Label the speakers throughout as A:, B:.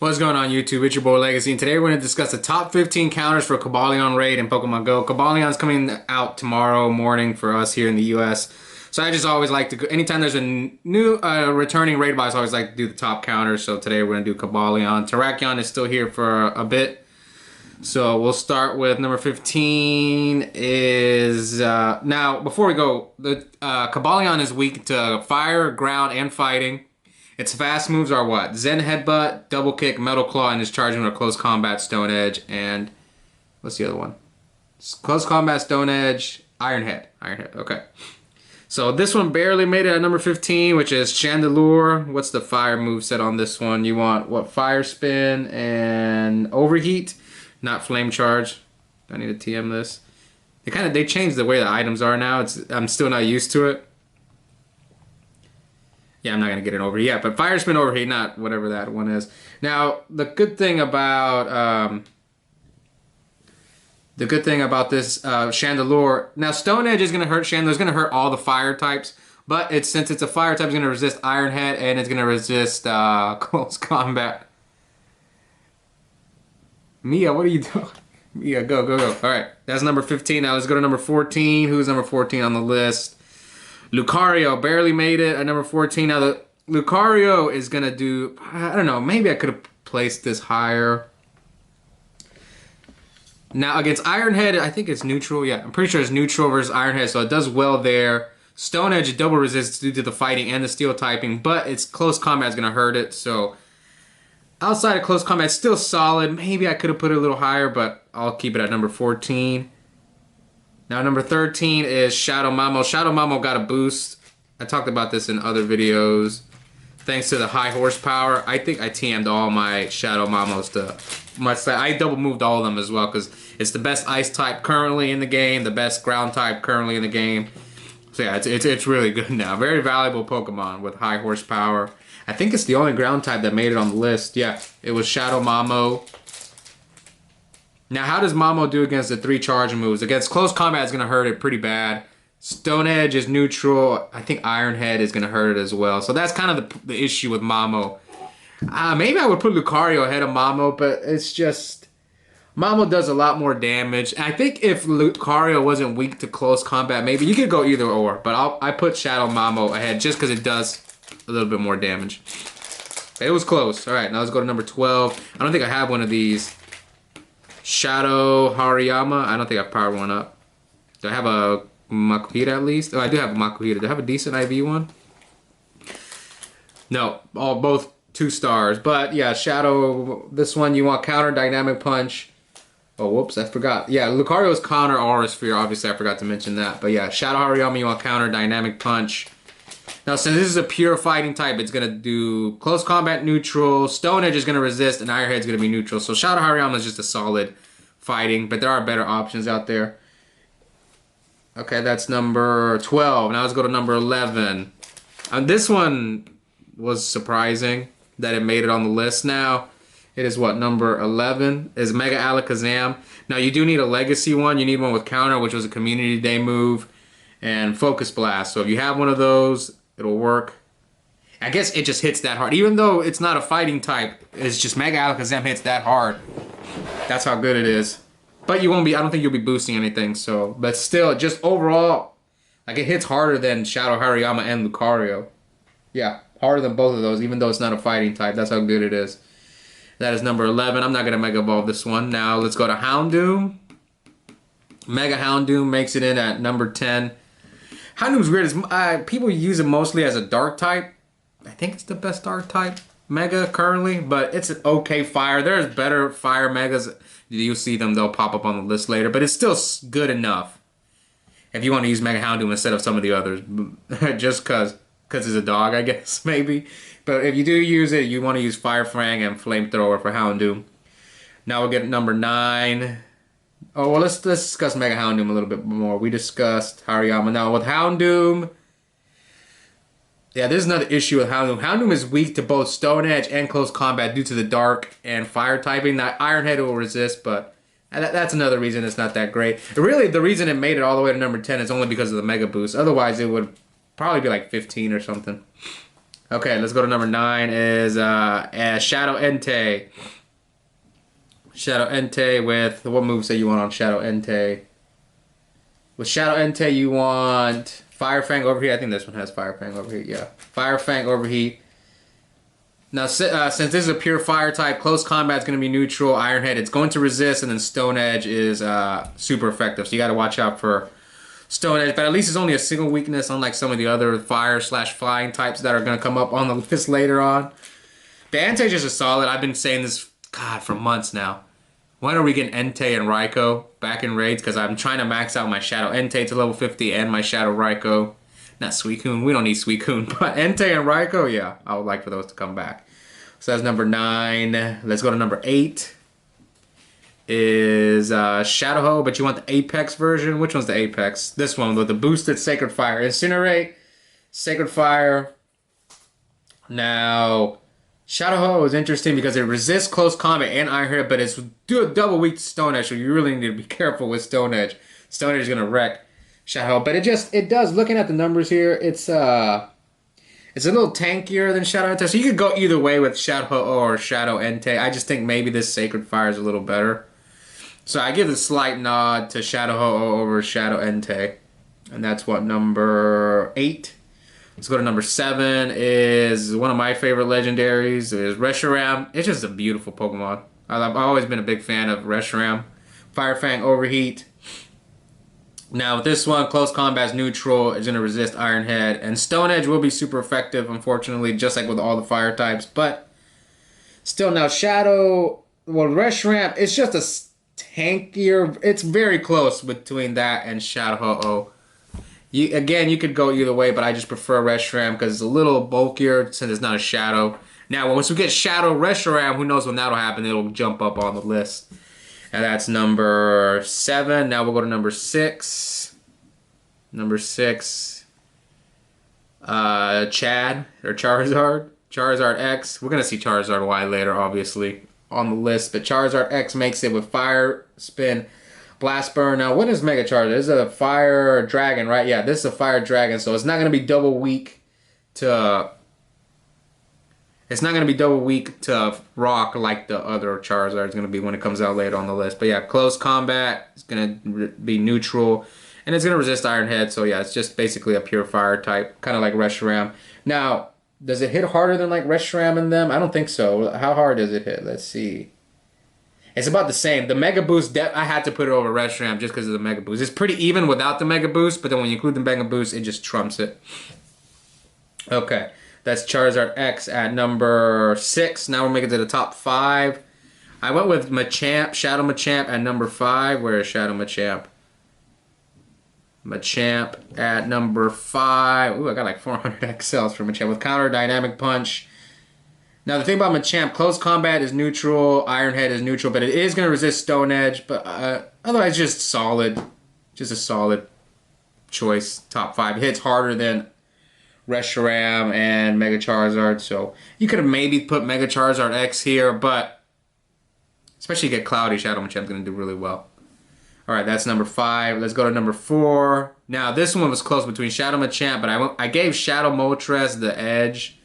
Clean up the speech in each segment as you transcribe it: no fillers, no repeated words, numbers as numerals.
A: What's going on YouTube? It's your boy Legacy, and today we're going to discuss the top 15 counters for Cobalion raid in Pokemon Go. Cobalion's coming out tomorrow morning for us here in the US. So I just always like to go, anytime there's a new returning raid box, I always like to do the top counters. So today we're going to do Cobalion. Terrakion is still here for a bit. So we'll start with number 15 is, now before we go, the Cobalion is weak to fire, ground, and fighting. Its fast moves are what? Zen Headbutt, Double Kick, Metal Claw, and is charging with a Close Combat, Stone Edge, and what's the other one? Close Combat, Stone Edge, Iron Head. Iron Head, okay. So this one barely made it at number 15, which is Chandelure. What's the fire move set on this one? You want what? Fire Spin and Overheat, not Flame Charge. I need to TM this. They changed the way the items are now. I'm still not used to it. Yeah, I'm not going to get it over yet, but Fire Spin Overheat, not whatever that one is. Now, the good thing about this Chandelure, now Stone Edge is going to hurt Chandelure. It's going to hurt all the fire types, but since it's a fire type, it's going to resist Iron Head, and it's going to resist Close Combat. Mia, what are you doing? Mia, go, go, go. All right, that's number 15. Now let's go to number 14. Who's number 14 on the list? Lucario barely made it at number 14. Now, the Lucario is going to do, I don't know, maybe I could have placed this higher. Now, against Iron Head, I think it's neutral. Yeah, I'm pretty sure it's neutral versus Iron Head, so it does well there. Stone Edge double resists due to the fighting and the steel typing, but its close combat is going to hurt it. So, outside of close combat, it's still solid. Maybe I could have put it a little higher, but I'll keep it at number 14. Now, number 13 is Shadow Mamo. Shadow Mamo got a boost. I talked about this in other videos. Thanks to the high horsepower. I think I TM'd all my Shadow Mamos to I double moved all of them as well because it's the best ice type currently in the game, the best ground type currently in the game. So yeah, it's really good now. Very valuable Pokemon with high horsepower. I think it's the only ground type that made it on the list. Yeah, it was Shadow Mamo. Now, how does Mamo do against the 3 charge moves? Against close combat, it's going to hurt it pretty bad. Stone Edge is neutral. I think Iron Head is going to hurt it as well. So that's kind of the issue with Mamo. Maybe I would put Lucario ahead of Mamo, but it's just... Mamo does a lot more damage. I think if Lucario wasn't weak to close combat, maybe you could go either or. But I put Shadow Mamo ahead just because it does a little bit more damage. But it was close. All right, now let's go to number 12. I don't think I have one of these. Shadow Hariyama. I don't think I've powered one up. Do I have a Makuhita at least? Oh, I do have a Makuhita. Do I have a decent IV one? No, both 2 stars. But yeah, Shadow, this one you want counter Dynamic Punch. Oh, whoops, I forgot. Yeah, Lucario's counter Aura Sphere. Obviously, I forgot to mention that. But yeah, Shadow Hariyama, you want counter Dynamic Punch. Now, since this is a pure fighting type, it's going to do close combat neutral, Stone Edge is going to resist, and Iron Head is going to be neutral. So Shadow Hariyama is just a solid fighting, but there are better options out there. Okay, that's number 12. Now let's go to number 11. This one was surprising that it made it on the list. Now, it is what, number 11 is Mega Alakazam. Now, you do need a Legacy one. You need one with counter, which was a Community Day move, and Focus Blast. So if you have one of those, it'll work. I guess it just hits that hard. Even though it's not a fighting type, it's just Mega Alakazam hits that hard. That's how good it is. But you won't be, I don't think you'll be boosting anything, so. But still, just overall, like it hits harder than Shadow Hariyama and Lucario. Yeah, harder than both of those, even though it's not a fighting type. That's how good it is. That is number 11. I'm not going to Mega Evolve this one. Now, let's go to Houndoom. Mega Houndoom makes it in at number 10. Houndoom's weird. People use it mostly as a dark type. I think it's the best dark type Mega currently, but it's an okay fire. There's better fire Megas. You'll see them, they'll pop up on the list later, but it's still good enough if you want to use Mega Houndoom instead of some of the others. Just because it's a dog, I guess, maybe. But if you do use it, you want to use Fire Fang and Flamethrower for Houndoom. Now we'll get number 9. Oh, well, let's discuss Mega Houndoom a little bit more. We discussed Hariyama. Now, with Houndoom, yeah, there's another issue with Houndoom. Houndoom is weak to both Stone Edge and Close Combat due to the Dark and Fire typing. Now, Iron Head will resist, but that's another reason it's not that great. Really, the reason it made it all the way to number 10 is only because of the Mega Boost. Otherwise, it would probably be like 15 or something. Okay, let's go to number 9 is Shadow Entei. Shadow Entei with, what moveset you want on Shadow Entei? With Shadow Entei, you want Fire Fang Overheat. I think this one has Fire Fang Overheat, yeah. Fire Fang Overheat. Now, since this is a pure fire type, close combat is going to be neutral. Iron Head, it's going to resist, and then Stone Edge is super effective. So you got to watch out for Stone Edge, but at least it's only a single weakness, unlike some of the other fire/flying types that are going to come up on the list later on. The Entei is just solid. I've been saying this, God, for months now. When are we getting Entei and Raikou back in raids? Because I'm trying to max out my Shadow Entei to level 50 and my Shadow Raikou. Not Suicune. We don't need Suicune. But Entei and Raikou, yeah. I would like for those to come back. So that's number 9. Let's go to number 8. Is Shadow Ho, but you want the Apex version? Which one's the Apex? This one with the boosted Sacred Fire. Incinerate, Sacred Fire. Now, Shadow Ho is interesting because it resists close combat and Iron Head, but it's double weak to Stone Edge, so you really need to be careful with Stone Edge. Stone Edge is going to wreck Shadow Ho, but it does, looking at the numbers here, it's a little tankier than Shadow Entei, so you could go either way with Shadow Ho or Shadow Entei. I just think maybe this Sacred Fire is a little better. So I give a slight nod to Shadow Ho over Shadow Entei. And that's what, number 8? Let's go to number 7. Is one of my favorite legendaries. Is Reshiram. It's just a beautiful Pokemon. I've always been a big fan of Reshiram. Fire Fang Overheat. Now with this one, close combat is neutral. It's going to resist Iron Head. And Stone Edge will be super effective, unfortunately, just like with all the fire types. But still, now Shadow, well, Reshiram, it's just a tankier. It's very close between that and Shadow Ho-Oh. Again, you could go either way, but I just prefer Reshiram because it's a little bulkier since it's not a Shadow. Now, once we get Shadow Reshiram, who knows when that'll happen? It'll jump up on the list. And that's number 7. Now we'll go to number 6. Number 6. Chad, or Charizard. Charizard X. We're going to see Charizard Y later, obviously, on the list. But Charizard X makes it with Fire Spin, Blast Burn. Now, what is Mega Charizard? This is a Fire Dragon, right? Yeah, this is a Fire Dragon, so it's not going to be double weak to... It's not going to be double weak to Rock like the other Charizard is going to be when it comes out later on the list. But yeah, close combat is going to be neutral. And it's going to resist Iron Head. So yeah, it's just basically a pure fire type. Kind of like Reshiram. Now, does it hit harder than like Reshiram in them? I don't think so. How hard does it hit? Let's see. It's about the same. The Mega Boost, I had to put it over Reshiram just because of the Mega Boost. It's pretty even without the Mega Boost. But then when you include the Mega Boost, it just trumps it. Okay. That's Charizard X at number 6. Now we're making it to the top 5. I went with Machamp, Shadow Machamp at number 5. Where is Shadow Machamp? Machamp at number 5. Ooh, I got like 400 XLs for Machamp with counter, Dynamic Punch. Now the thing about Machamp, close combat is neutral, Iron Head is neutral, but it is going to resist Stone Edge. But otherwise, just solid. Just a solid choice. Top 5. It hits harder than Reshiram and Mega Charizard, so you could have maybe put Mega Charizard X here, but especially get Cloudy, Shadow Machamp's going to do really well. Alright, that's number 5. Let's go to number 4. Now, this one was close between Shadow Machamp, but I gave Shadow Moltres the edge.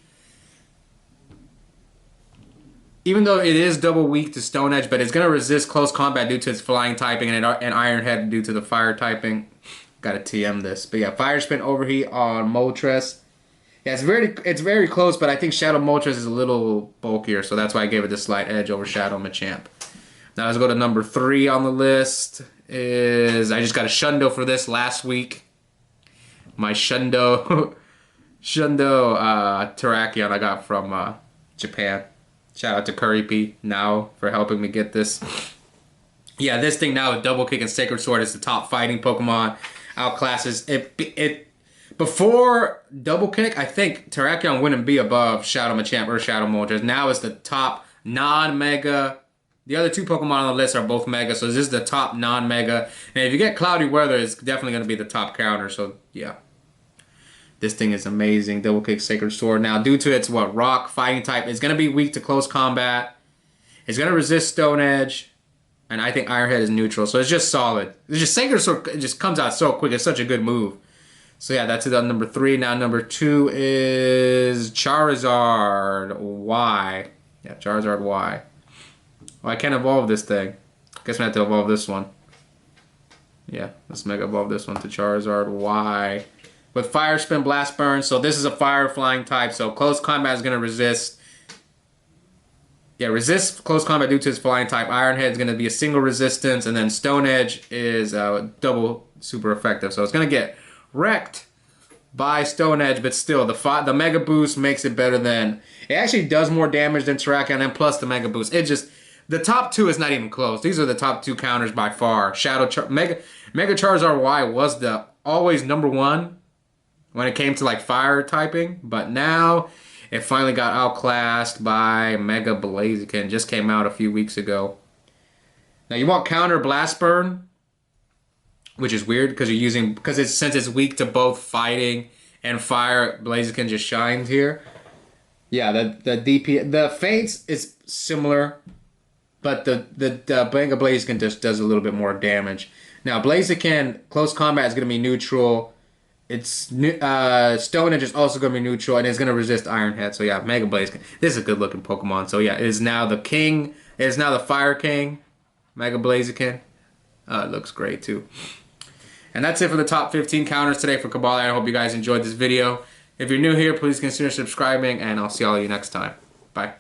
A: Even though it is double weak to Stone Edge, but it's going to resist close combat due to its flying typing and Iron Head due to the fire typing. Gotta TM this. But yeah, Fire Spin Overheat on Moltres. Yeah, it's very close, but I think Shadow Moltres is a little bulkier, so that's why I gave it the slight edge over Shadow Machamp. Now let's go to number 3 on the list. I just got a Shundo for this last week. My Shundo Terrakion I got from Japan. Shout out to Kuripi now for helping me get this. Yeah, this thing now with Double Kick and Sacred Sword is the top fighting Pokemon. Outclasses it. Before Double Kick, I think Terrakion wouldn't be above Shadow Machamp or Shadow Moltres. Now it's the top non-Mega. The other 2 Pokemon on the list are both Mega, so this is the top non-Mega. And if you get Cloudy Weather, it's definitely going to be the top counter. So yeah, this thing is amazing. Double Kick, Sacred Sword. Now, due to its Rock fighting type, it's going to be weak to close combat. It's going to resist Stone Edge. And I think Iron Head is neutral, so it's just solid. It's just Sacred Sword. It just comes out so quick. It's such a good move. So yeah, that's it on number 3. Now number 2 is Charizard Y. Yeah, Charizard Y. Oh, I can't evolve this thing. Guess we have to evolve this one. Yeah, let's mega evolve this one to Charizard Y. With Fire Spin, Blast Burn. So this is a fire flying type. So close combat is going to resist. Yeah, resist close combat due to its flying type. Iron Head is going to be a single resistance. And then Stone Edge is double super effective. So it's going to get wrecked by Stone Edge, but still the Mega Boost makes it better than... It actually does more damage than Terrakion, and then plus the Mega Boost. It just... The top 2 is not even close. These are the top 2 counters by far. Mega Charizard Y was the always number 1 when it came to like fire typing, but now it finally got outclassed by Mega Blaziken. Just came out a few weeks ago. Now you want counter Blast Burn, which is weird because since it's weak to both fighting and fire, Blaziken just shines here. Yeah, the Faints is similar, but the Mega Blaziken just does a little bit more damage. Now Blaziken close combat is going to be neutral. It's Stone Edge is also going to be neutral, and it's going to resist Iron Head. So yeah, Mega Blaziken. This is a good looking Pokemon. So yeah, it is now the king. It is now the Fire King, Mega Blaziken. It looks great too. And that's it for the top 15 counters today for Cobalion. I hope you guys enjoyed this video. If you're new here, please consider subscribing, and I'll see all of you next time. Bye.